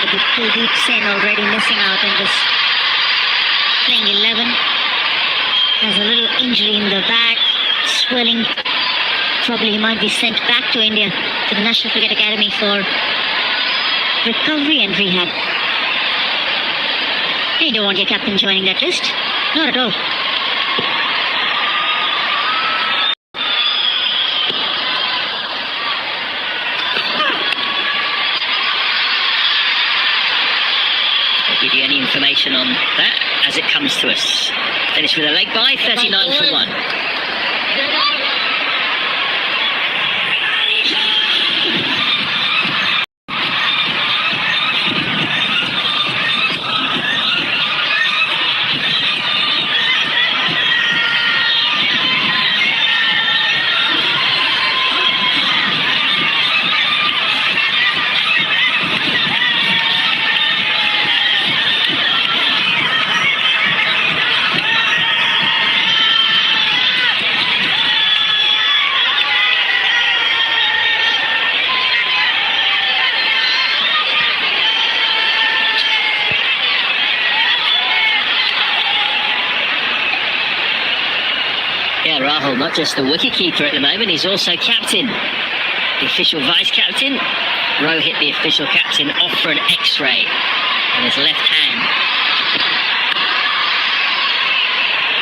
Kuldeep Sen already missing out in this playing 11. Has a little injury in the back, swelling. Probably he might be sent back to India, to the National Cricket Academy for recovery and rehab. You don't want your captain joining that list. Not at all. I'll give you any information on that as it comes to us. Finished with a leg bye, 39 for 1. Yeah, Rahul, not just the wicketkeeper at the moment, he's also captain. The official vice-captain. Rohit, the official captain, off for an X-ray on his left hand.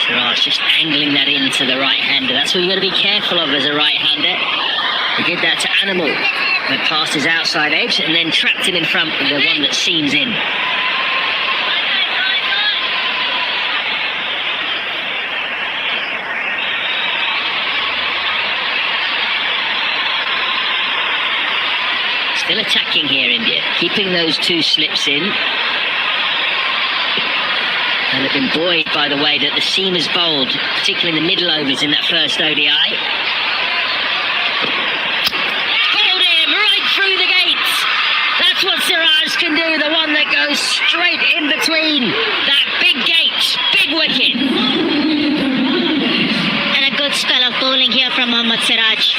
Siraj just angling that into the right-hander. That's what you've got to be careful of as a right-hander. He did that to Animal, but passed his outside edge and then trapped him in front of the one that seams in. Still attacking here, India, keeping those two slips in. And have been buoyed by the way that the seamers bowled, particularly in the middle overs in that first ODI. Bowled him right through the gates. That's what Siraj can do, the one that goes straight in between that big gate, big wicket. And a good spell of bowling here from Mohammad Siraj.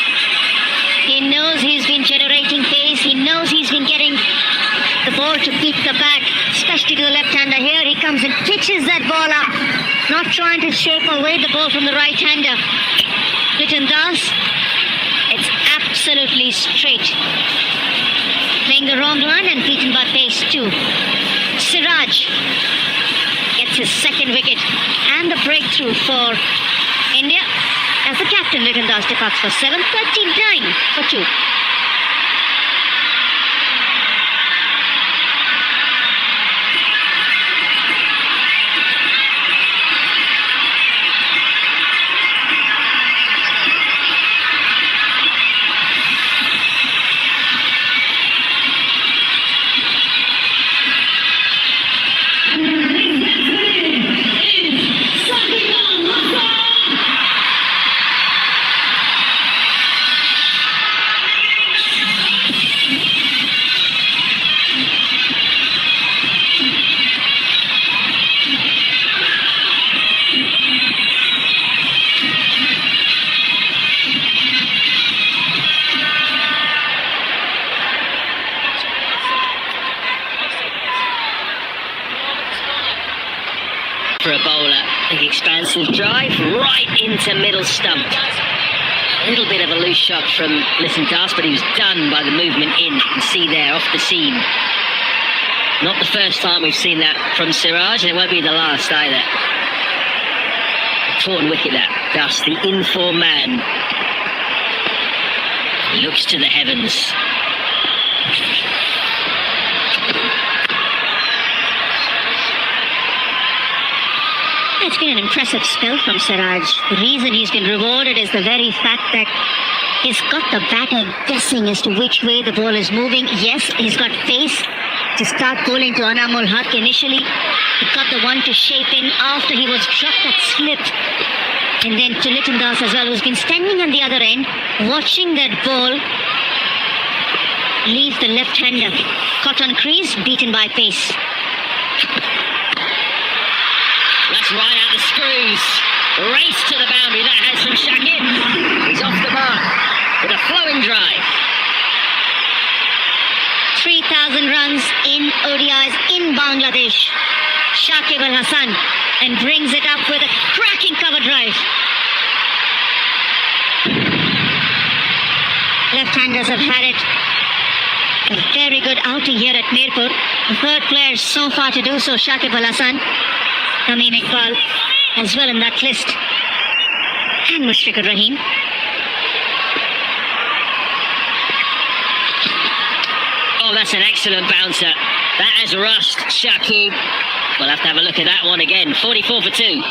He knows he's been generating pace. He knows he's been getting the ball to beat the back, especially to the left-hander. Here he comes and pitches that ball up, not trying to shape away the ball from the right-hander. Litton Das, it's absolutely straight. Playing the wrong line and beaten by pace too. Siraj gets his second wicket and the breakthrough for India. As the captain, Litton Das departs for 7, 39 for 2. For a bowler, big expansive drive right into middle stump. A little bit of a loose shot from Litton Das, but he was done by the movement in. You can see there off the seam. Not the first time we've seen that from Siraj, and it won't be the last either. Important wicket that. Das, the in-form man, looks to the heavens. It's been an impressive spell from Siraj. The reason he's been rewarded is the very fact that he's got the batter guessing as to which way the ball is moving. Yes, he's got pace to start bowling to Anamul Haq initially. He got the one to shape in after he was dropped that slip. And then to Litton Das as well, who's been standing on the other end, watching that ball leave the left-hander. Caught on crease, beaten by pace. That's right out the screws. Race to the boundary. That has from Shakib. He's off the mark with a flowing drive. 3,000 runs in ODIs in Bangladesh. Shakib Al Hasan and brings it up with a cracking cover drive. Left-handers have had it. A very good outing here at Mirpur. The third player so far to do so, Shakib Al Hasan. Tamim Iqbal as well in that list. And Mushfiqur Rahim. Oh, that's an excellent bouncer. That has rushed Shakib. We'll have to have a look at that one again. 44 for 2.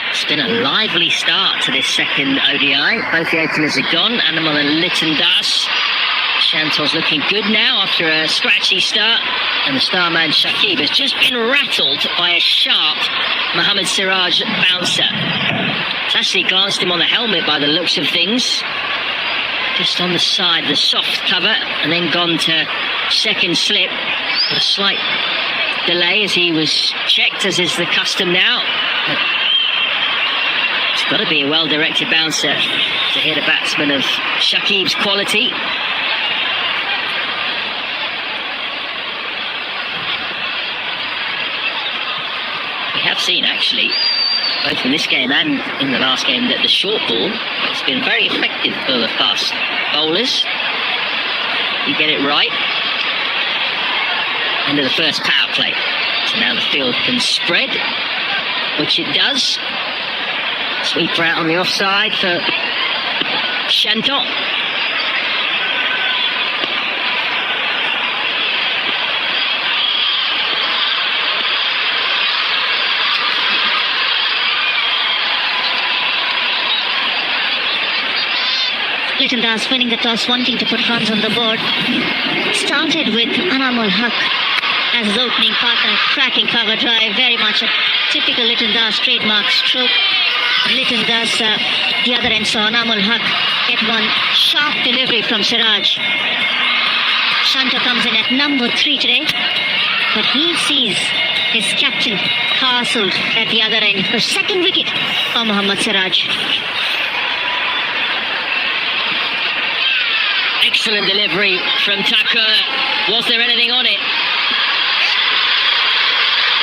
It's been a lively start to this second ODI. Both the openers are gone, Animal and Litton Das. Chantal's looking good now after a scratchy start. And the starman Shakib has just been rattled by a sharp Mohammad Siraj bouncer. It's actually glanced him on the helmet by the looks of things. Just on the side, the soft cover, and then gone to second slip. A slight delay as he was checked, as is the custom now. It's got to be a well-directed bouncer to hit a batsman of Shakib's quality. We have seen, actually, both in this game and in the last game, that the short ball has been very effective for the fast bowlers. You get it right. End of the first power play. So now the field can spread, which it does. Sweeper out on the offside for Chantal. Litton Das winning the toss, wanting to put runs on the board. Started with Anamul Haq as his opening partner. Cracking cover drive, very much a typical Litton Das trademark stroke. Litton Das, the other end, saw Anamul Haq get one sharp delivery from Siraj. Shanta comes in at number 3 today, but he sees his captain castled at the other end for second wicket for Mohammad Siraj. Excellent delivery from Thakur. Was there anything on it?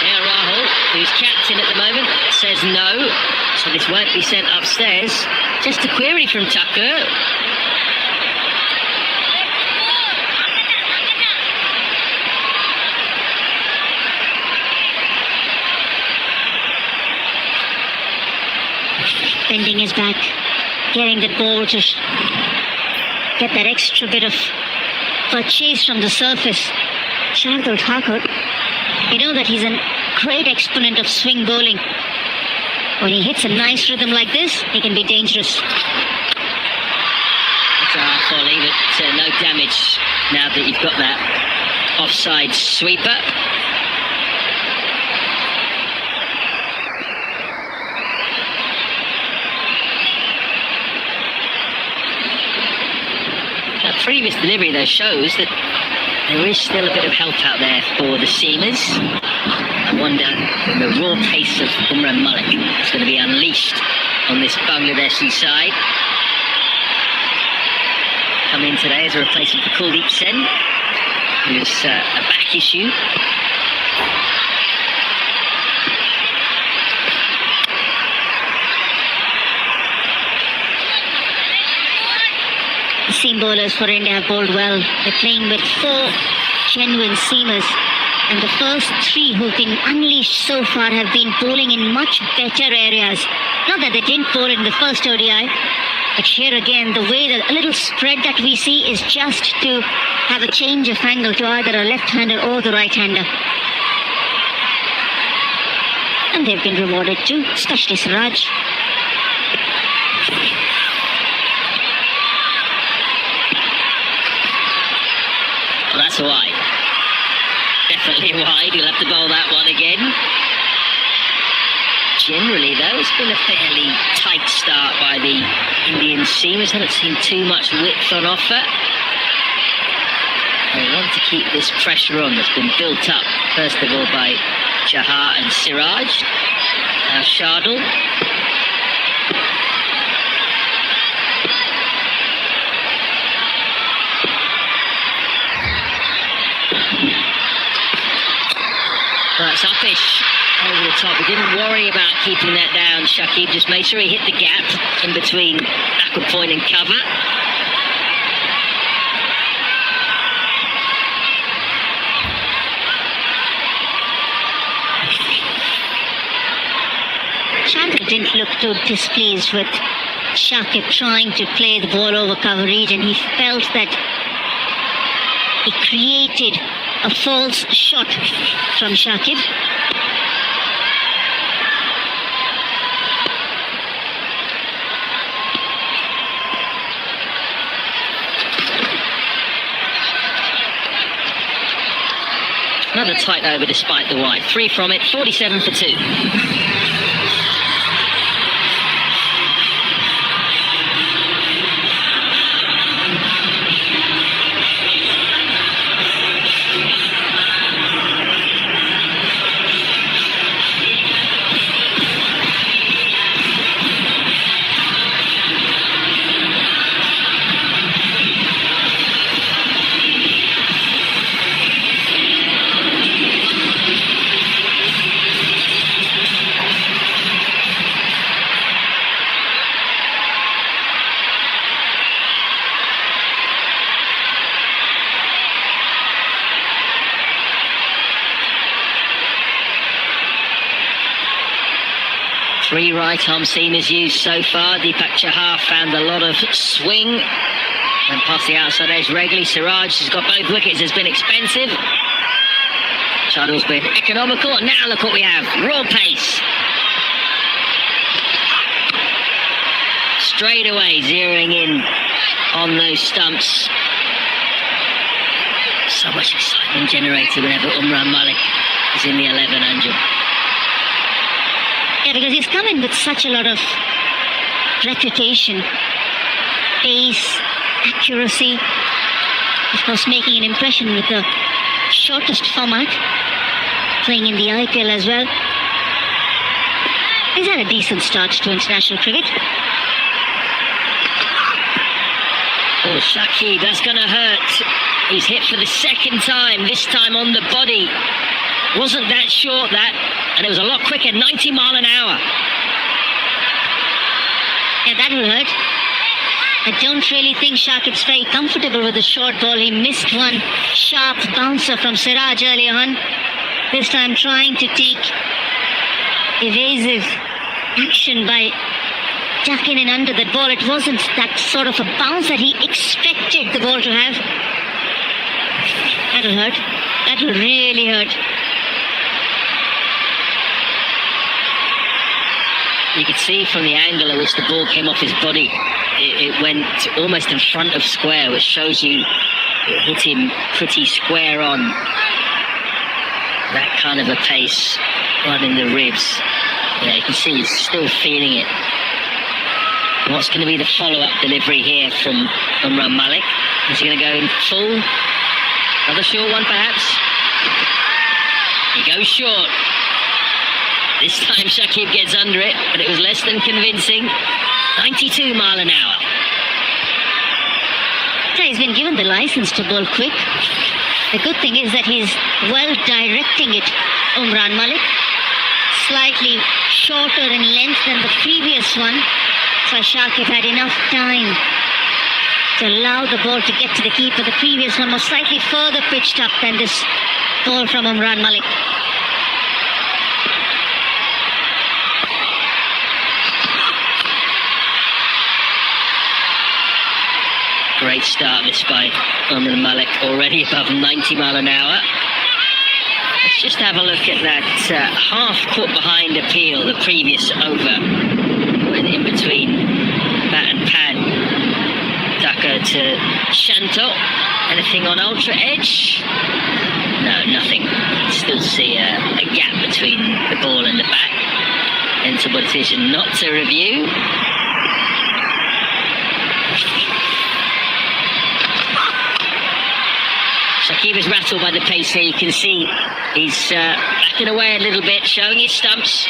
Yeah, Rahul, who's captain at the moment, says no. So this won't be sent upstairs. Just a query from Thakur. Bending his back, getting the ball to get that extra bit of purchase from the surface. Shardul Thakur, you know that he's a great exponent of swing bowling. When he hits a nice rhythm like this, he can be dangerous. That's a half volley, but no damage now that you've got that offside sweeper. That previous delivery, though, shows that there is still a bit of help out there for the seamers. I wonder when the raw pace of Umran Malik is going to be unleashed on this Bangladeshi side. Come in today as a replacement for Kuldeep Sen, who's a back issue. The seam bowlers for India have bowled well. They're playing with 4 genuine seamers. And the first three who've been unleashed so far have been bowling in much better areas. Not that they didn't bowl in the first ODI, but here again, the way that a little spread that we see is just to have a change of angle to either a left-hander or the right-hander. And they've been rewarded too, especially Siraj. Well, that's wide. Definitely wide. You'll have to bowl that one again. Generally, though, it's been a fairly tight start by the Indian seamers. Haven't seen too much width on offer. They want to keep this pressure on that's been built up, first of all, by Chahar and Siraj. Now Shardul. Well, it's uppish over the top. He didn't worry about keeping that down, Shakib. Just made sure he hit the gap in between backward point and cover. Shardul didn't look too displeased with Shakib trying to play the ball over coverage, and he felt that he created a false shot from Shakib. Another tight over despite the wide. 3 from it, 47 for 2. Three right-arm seamers used so far. Deepak Chahar found a lot of swing and past the outside edge regularly. Siraj has got both wickets, has been expensive. Shardul's been economical. Now look what we have. Raw pace. Straight away, zeroing in on those stumps. So much excitement generated whenever Umran Malik is in the 11, Anjum. Yeah, because he's come in with such a lot of reputation, pace, accuracy, of course making an impression with the shortest format, playing in the IPL as well. He's had a decent start to international cricket. Oh, Shakib, that's going to hurt. He's hit for the second time, this time on the body. Wasn't that short, that? And it was a lot quicker, 90 mile an hour. Yeah, that will hurt. I don't really think Shakib's very comfortable with the short ball. He missed one sharp bouncer from Siraj earlier on. This time trying to take evasive action by ducking in under that ball. It wasn't that sort of a bounce that he expected the ball to have. That'll hurt. That'll really hurt. You could see from the angle at which the ball came off his body, it went almost in front of square, which shows you it hit him pretty square on. That kind of a pace right in the ribs. Yeah, you can see he's still feeling it. What's going to be the follow-up delivery here from Umran Malik? Is he going to go in full? Another short one, perhaps? He goes short. This time Shakib gets under it, but it was less than convincing. 92 mile an hour. So he's been given the license to bowl quick. The good thing is that he's well directing it, Umran Malik. Slightly shorter in length than the previous one. So Shakib had enough time to allow the ball to get to the keeper. The previous one was slightly further pitched up than this ball from Umran Malik. Great start this by Umran Malik, already above 90 mile an hour. Let's just have a look at that half caught behind appeal the previous over, when in between bat and pad. Tucker to Shanto. Anything on ultra edge? No, nothing. Still see a gap between the ball and the bat. Sensible decision not to review. Shakib is rattled by the pace here. You can see he's backing away a little bit, showing his stumps.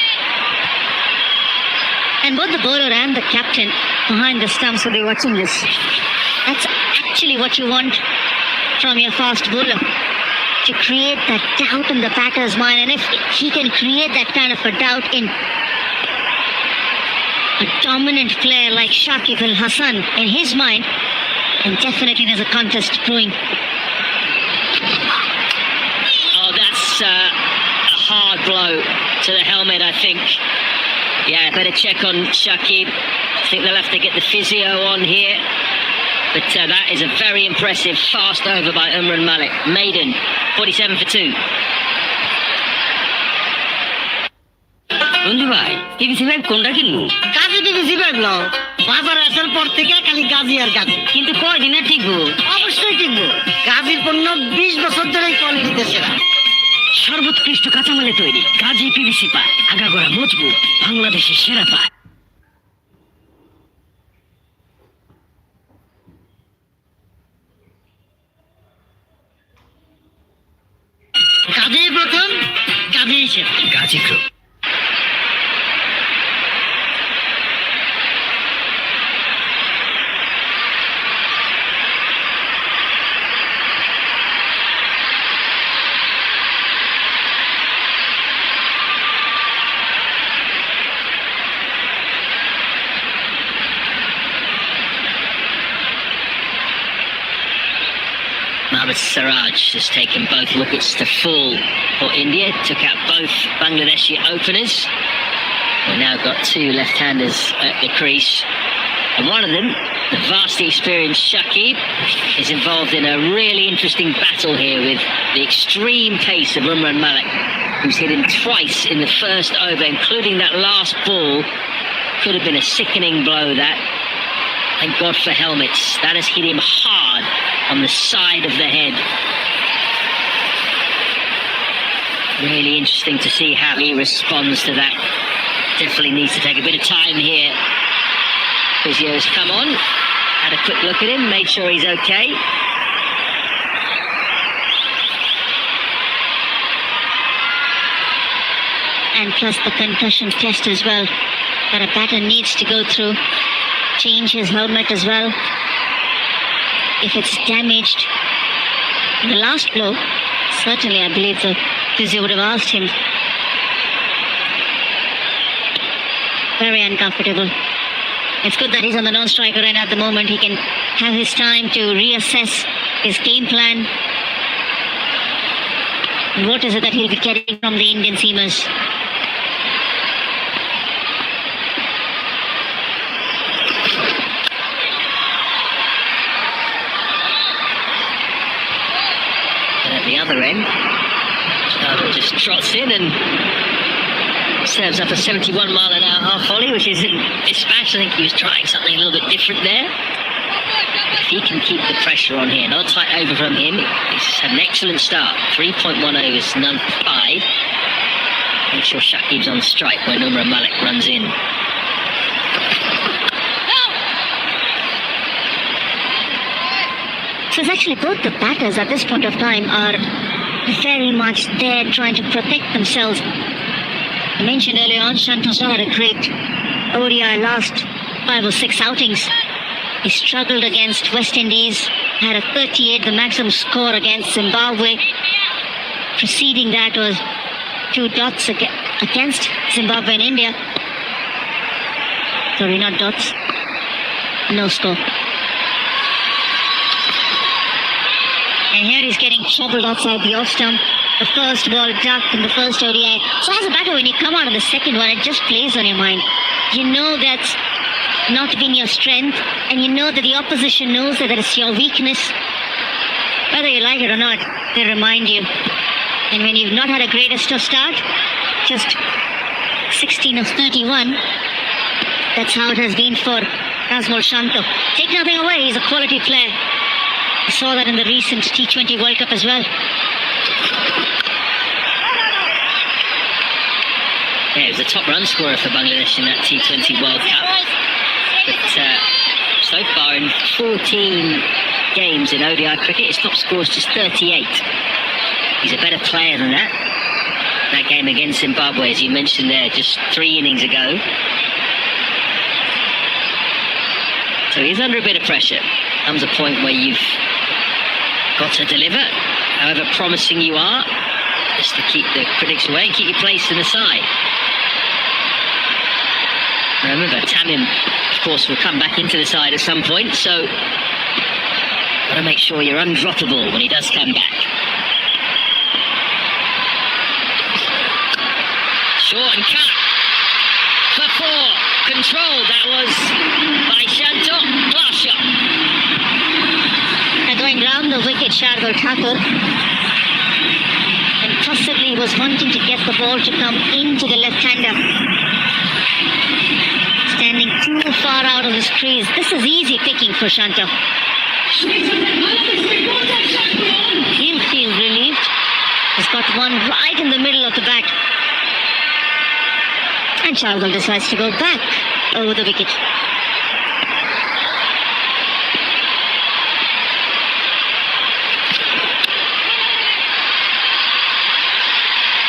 And both the bowler and the captain behind the stumps will be watching this. That's actually what you want from your fast bowler, to create that doubt in the batter's mind. And if he can create that kind of a doubt in a dominant player like Shakib Al Hasan in his mind, then definitely there's a contest brewing. Oh, that's a hard blow to the helmet, I think. Yeah, better check on Shakib. I think they'll have to get the physio on here. But that is a very impressive fast over by Umran Malik. Maiden, 47 for 2. বন্ধু ভাই TV ভাই কোনটা কিনবো? কাজী TV ভাই blog বাজার আসার পর থেকে খালি গাজী আর গাজী। কিন্তু কয়দিন আর টিকবো? অবশ্যই কিনবো। গাজীর পণ্য 20 বছর ধরেই কোয়ালিটিতে সেরা। সর্বোৎকৃষ্ট কাঁচামালে তৈরি গাজী পিভিসি পাট, আগাগোড়া মজবুত, বাংলাদেশের সেরা পাট। গাজী প্রথম, গাজী শেষ। Gazi group. Mohammad Siraj has taken both wickets to full for India. Took out both Bangladeshi openers. We've now got two left-handers at the crease. And one of them, the vastly experienced Shakib, is involved in a really interesting battle here with the extreme pace of Umran Malik, who's hit him twice in the first over, including that last ball. Could have been a sickening blow, that. Thank God for helmets. That has hit him hard on the side of the head. Really interesting to see how he responds to that. Definitely needs to take a bit of time here. Physio's come on, had a quick look at him, made sure he's okay. And plus the concussion test as well, that a batter needs to go through. Change his helmet as well if it's damaged. In the last blow, certainly I believe the physio would have asked him. Very uncomfortable. It's good that he's on the non-striker and at the moment he can have his time to reassess his game plan. What is it that he'll be getting from the Indian seamers? The other end, just trots in and serves up a 71 mile an hour half volley, which isn't dispatched. I think he was trying something a little bit different there. If he can keep the pressure on here, not a tight over from him. He's had an excellent start. 3.1 overs, none 5. Make sure Shakib's on strike when Umran Malik runs in. So it's actually both the batters at this point of time are very much there trying to protect themselves. I mentioned earlier on, Shantos had a great ODI last 5 or 6 outings. He struggled against West Indies, had a 38, the maximum score against Zimbabwe. Preceding that was 2 dots against Zimbabwe and India. Sorry, not dots. No score. And here he's getting troubled outside the off stump. the first ball ducked in the first ODI. So as a batter, when you come out of the second one, it just plays on your mind. You know that's not been your strength, and you know that the opposition knows that it's your weakness. Whether you like it or not, they remind you. And when you've not had a greatest of start, just 16 of 31, that's how it has been for Nazmul Shanto. Take nothing away, he's a quality player. I saw that in the recent T20 World Cup as well. Yeah, he was the top run scorer for Bangladesh in that T20 World Cup. But so far in 14 games in ODI cricket, his top score is just 38. He's a better player than that. That game against Zimbabwe, as you mentioned there, just 3 innings ago. So he's under a bit of pressure. Comes a point where you've got to deliver, however promising you are, just to keep the critics away and keep your place in the side. Remember, Tamim, of course, will come back into the side at some point, so got to make sure you're undroppable when he does come back. Short and cut for 4. Controlled, that was by Shanto. Class shot. Going round the wicket, Shardul Thakur, and possibly was wanting to get the ball to come into the left-hander. Standing too far out of his crease. This is easy picking for Shanto. He'll feel relieved. He's got one right in the middle of the bat. And Shardul decides to go back over the wicket.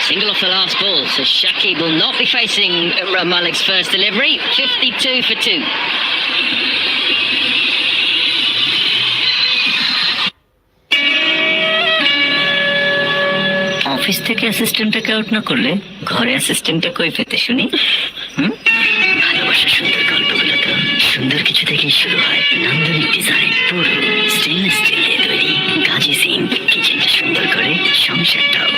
Single off the last ball, so Shakib will not be facing Malik's first delivery. 52 for 2. Office থেকে অ্যাসিস্ট্যান্টটাকে out না করলে ঘরে অ্যাসিস্ট্যান্টটা কই পেতে শুনি? ভালোবাসার সুন্দর গল্পগুলো তো সুন্দর কিছু থেকেই শুরু হয়। নান্দনিক ডিজাইন, পুরো স্টেনলেস স্টিল দিয়ে তৈরি। কাজী সিং কিচেনটা সুন্দর করে, সংসারটাও।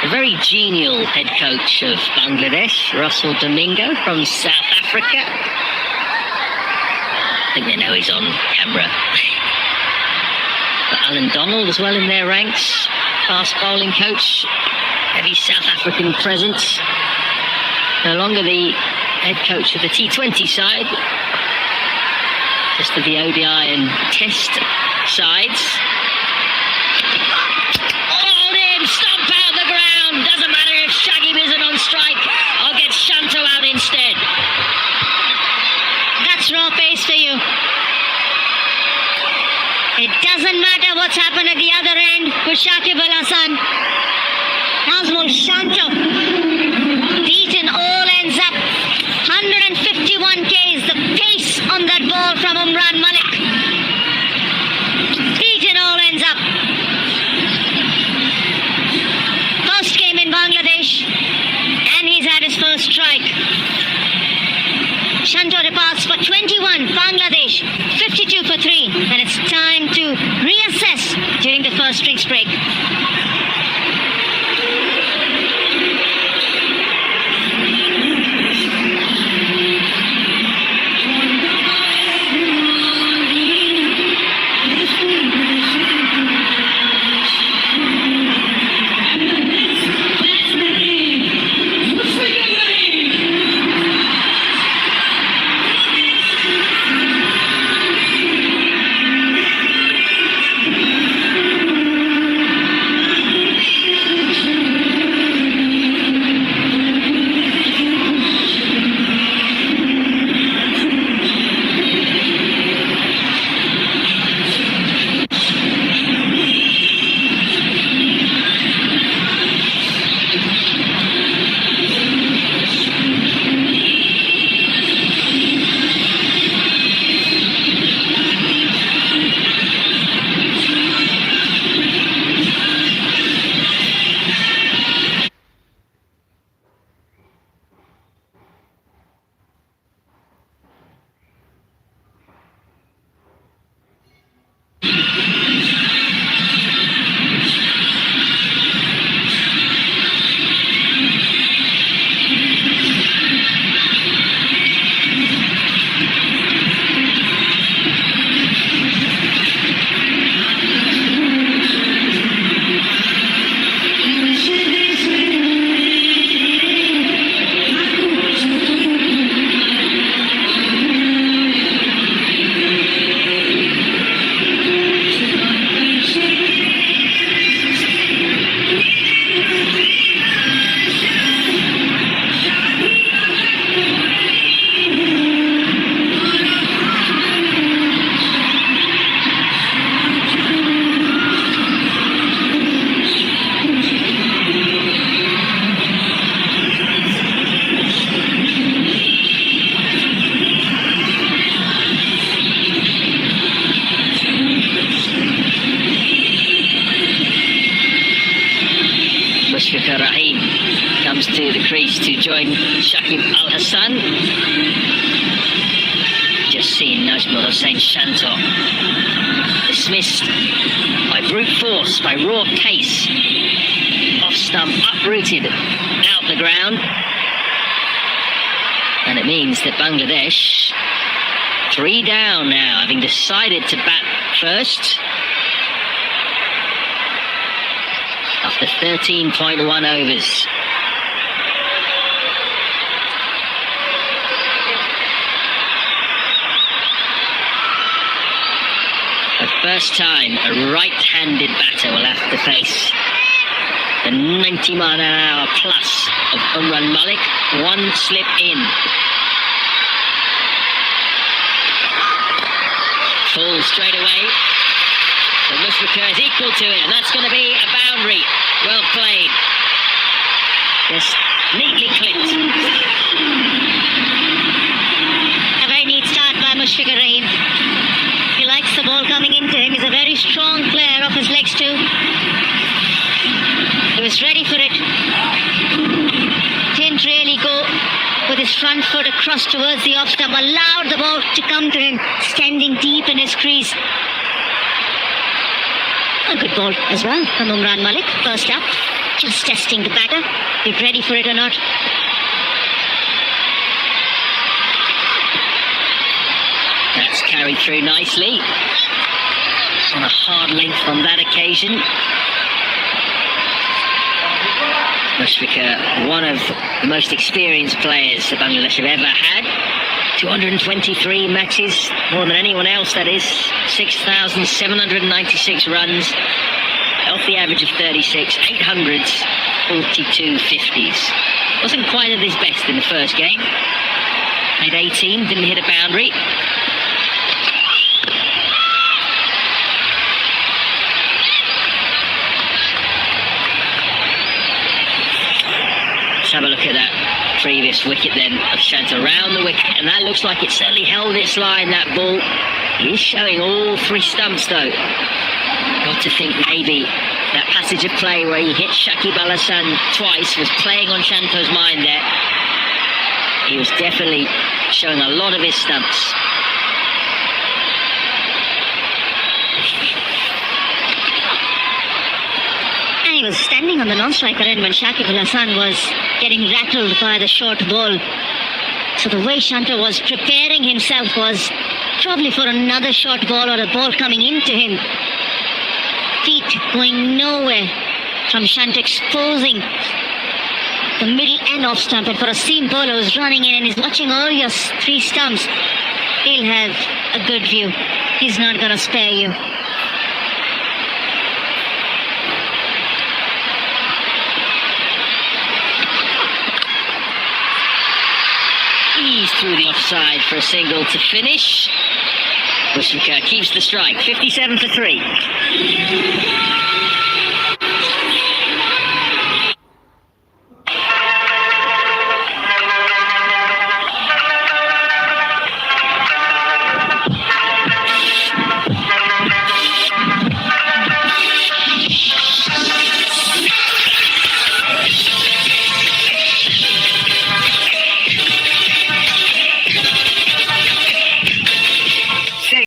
A very genial head coach of Bangladesh, Russell Domingo from South Africa. I think they know he's on camera. But Alan Donald as well in their ranks, fast bowling coach, heavy South African presence. No longer the head coach of the T20 side, just of the ODI and Test sides. Stomp out the ground. Doesn't matter if Shagib isn't on strike. I'll get Shanto out instead. That's raw pace for you. It doesn't matter what's happened at the other end with Shakib Al Hasan. Nazmul Shanto beaten all ends up. 151 Ks. The pace on that ball from Umran Malik. Beaten all ends up. First game in Bangladesh, and he's had his first strike. Shanto departs for 21, Bangladesh 52 for 3, and it's time to reassess during the first drinks break. join Shakib Al Hassan. Just seen Najmul Hossain Shanto dismissed by brute force, by raw pace. Off stump, uprooted out the ground. And it means that Bangladesh, 3 down now, having decided to bat first. After 13.1 overs. The first time a right-handed batter will have to face the 90 mile an hour plus of Umran Malik. One slip in. Full straight away. The Mushrika is equal to it, and that's going to be a boundary. Well played. Just neatly clipped. A very neat start by Mushfiqur Rahim. He likes the ball coming into him. He's a very strong player off his legs too. He was ready for it. Didn't really go with his front foot across towards the off stump. Allowed the ball to come to him, standing deep in his crease. A good ball as well from Umran Malik. First up, just testing the batter. Be ready for it or not. That's carried through nicely. On a hard length on that occasion. Mushfiqur, one of the most experienced players that Bangladesh have ever had. 223 matches, more than anyone else, that is. 6,796 runs. Healthy average of 36, 800s, 42 50s. Wasn't quite at his best in the first game. Made 18, didn't hit a boundary. Let's have a look at that previous wicket then of Shanto around the wicket, and that looks like it certainly held its line, that ball. He is showing all 3 stumps though. Got to think maybe that passage of play where he hit Shakib Al Hassan twice was playing on Shanto's mind there. He was definitely showing a lot of his stumps. And he was standing on the non-striker end when Shakib Al Hassan was getting rattled by the short ball. So the way Shanto was preparing himself was probably for another short ball or a ball coming into him. Feet going nowhere from Shanto, exposing the middle and off stump. And for a seam bowler who's running in and is watching all your 3 stumps, he'll have a good view. He's not going to spare you. Ease through the offside for a single to finish. Mushfiqur keeps the strike, 57 for 3.